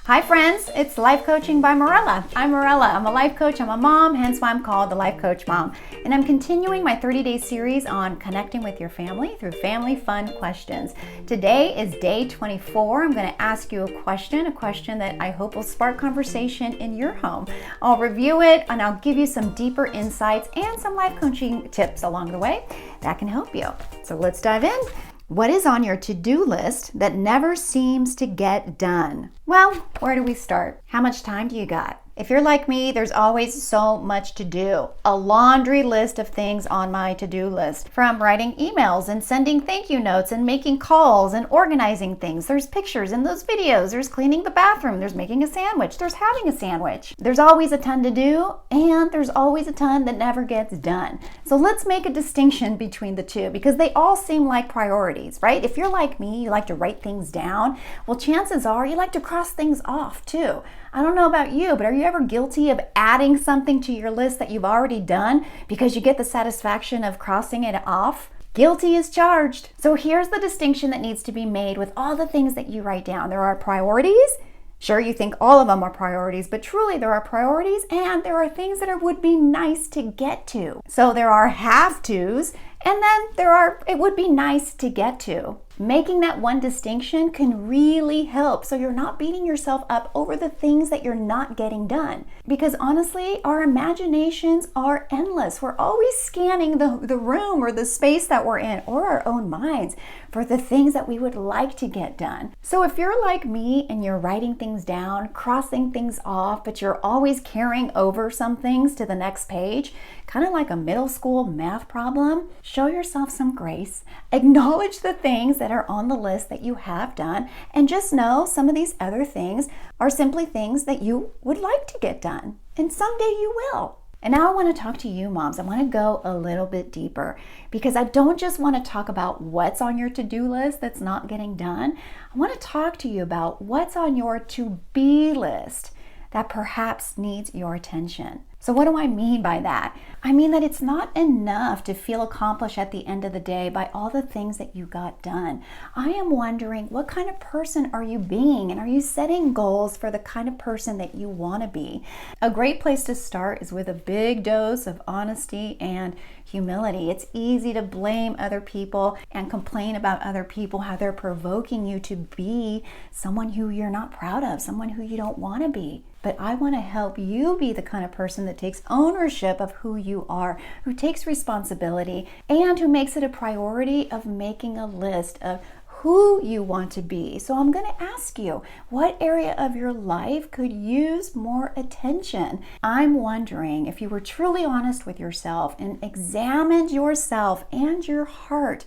Hi friends, it's Life Coaching by Morella. I'm Morella. I'm a life coach, I'm a mom, hence why I'm called the Life Coach Mom. And I'm continuing my 30-day series on connecting with your family through family fun questions. Today is day 24. I'm going to ask you a question that I hope will spark conversation in your home. I'll review it and I'll give you some deeper insights and some life coaching tips along the way that can help you. So let's dive in. What is on your to-do list that never seems to get done? Well, where do we start? How much time do you got? If you're like me, there's always so much to do. A laundry list of things on my to-do list. From writing emails and sending thank you notes and making calls and organizing things. There's pictures in those videos. There's cleaning the bathroom. There's making a sandwich. There's having a sandwich. There's always a ton to do, and there's always a ton that never gets done. So let's make a distinction between the two because they all seem like priorities, right? If you're like me, you like to write things down. Well, chances are you like to cross things off too. I don't know about you, but are you ever guilty of adding something to your list that you've already done because you get the satisfaction of crossing it off? Guilty is charged. So here's the distinction that needs to be made with all the things that you write down. There are priorities. Sure, you think all of them are priorities, but truly there are priorities and there are things that would be nice to get to. So there are have-tos and then it would be nice to get to. Making that one distinction can really help so you're not beating yourself up over the things that you're not getting done. Because honestly, our imaginations are endless. We're always scanning the room or the space that we're in or our own minds for the things that we would like to get done. So if you're like me and you're writing things down, crossing things off, but you're always carrying over some things to the next page, kind of like a middle school math problem, show yourself some grace, acknowledge the things that are on the list that you have done, and just know some of these other things are simply things that you would like to get done. And someday you will. And now I want to talk to you moms. I want to go a little bit deeper because I don't just want to talk about what's on your to-do list that's not getting done. I want to talk to you about what's on your to-be list that perhaps needs your attention. So what do I mean by that? I mean that it's not enough to feel accomplished at the end of the day by all the things that you got done. I am wondering, what kind of person are you being? And are you setting goals for the kind of person that you want to be? A great place to start is with a big dose of honesty and humility. It's easy to blame other people and complain about other people, how they're provoking you to be someone who you're not proud of, someone who you don't want to be. But I want to help you be the kind of person that takes ownership of who you are, who takes responsibility, and who makes it a priority of making a list of who you want to be. So I'm going to ask you, what area of your life could use more attention? I'm wondering if you were truly honest with yourself and examined yourself and your heart.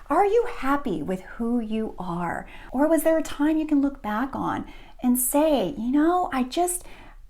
Are you happy with who you are? Or was there a time you can look back on and say,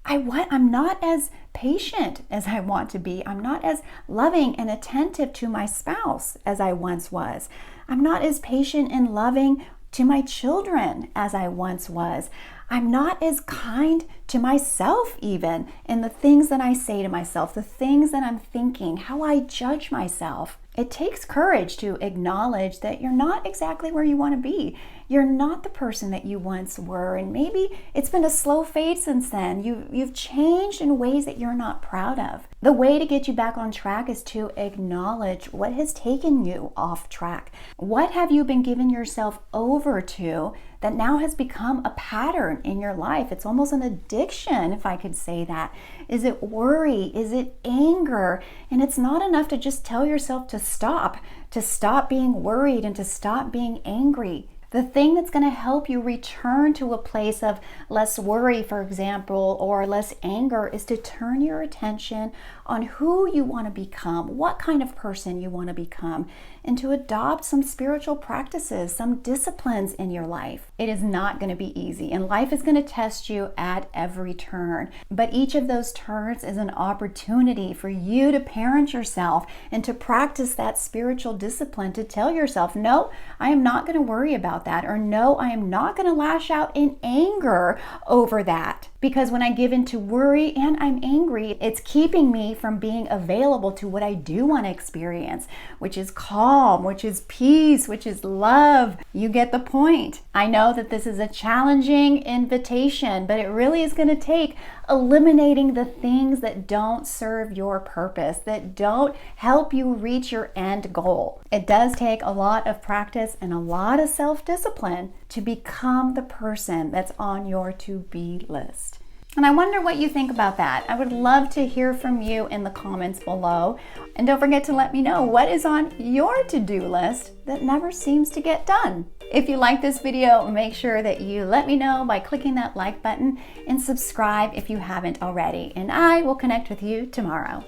I'm not as patient as I want to be. I'm not as loving and attentive to my spouse as I once was. I'm not as patient and loving to my children as I once was. I'm not as kind to myself even in the things that I say to myself, the things that I'm thinking, how I judge myself. It takes courage to acknowledge that you're not exactly where you want to be. You're not the person that you once were, and maybe it's been a slow fade since then. You've changed in ways that you're not proud of. The way to get you back on track is to acknowledge what has taken you off track. What have you been giving yourself over to that now has become a pattern in your life? It's almost an addiction, if I could say that. Is it worry? Is it anger? And it's not enough to just tell yourself to stop being worried and to stop being angry. The thing that's going to help you return to a place of less worry, for example, or less anger is to turn your attention on who you want to become, what kind of person you want to become, and to adopt some spiritual practices, some disciplines in your life. It is not going to be easy, and life is going to test you at every turn. But each of those turns is an opportunity for you to parent yourself and to practice that spiritual discipline, to tell yourself, no, I am not going to worry about that, or no, I am not going to lash out in anger over that. Because when I give in to worry and I'm angry, it's keeping me from being available to what I do want to experience, which is calm, which is peace, which is love. You get the point. I know that this is a challenging invitation, but it really is going to take eliminating the things that don't serve your purpose, that don't help you reach your end goal. It does take a lot of practice and a lot of self-discipline to become the person that's on your to-be list. And I wonder what you think about that. I would love to hear from you in the comments below. And don't forget to let me know what is on your to-do list that never seems to get done. If you like this video, make sure that you let me know by clicking that like button and subscribe if you haven't already. And I will connect with you tomorrow.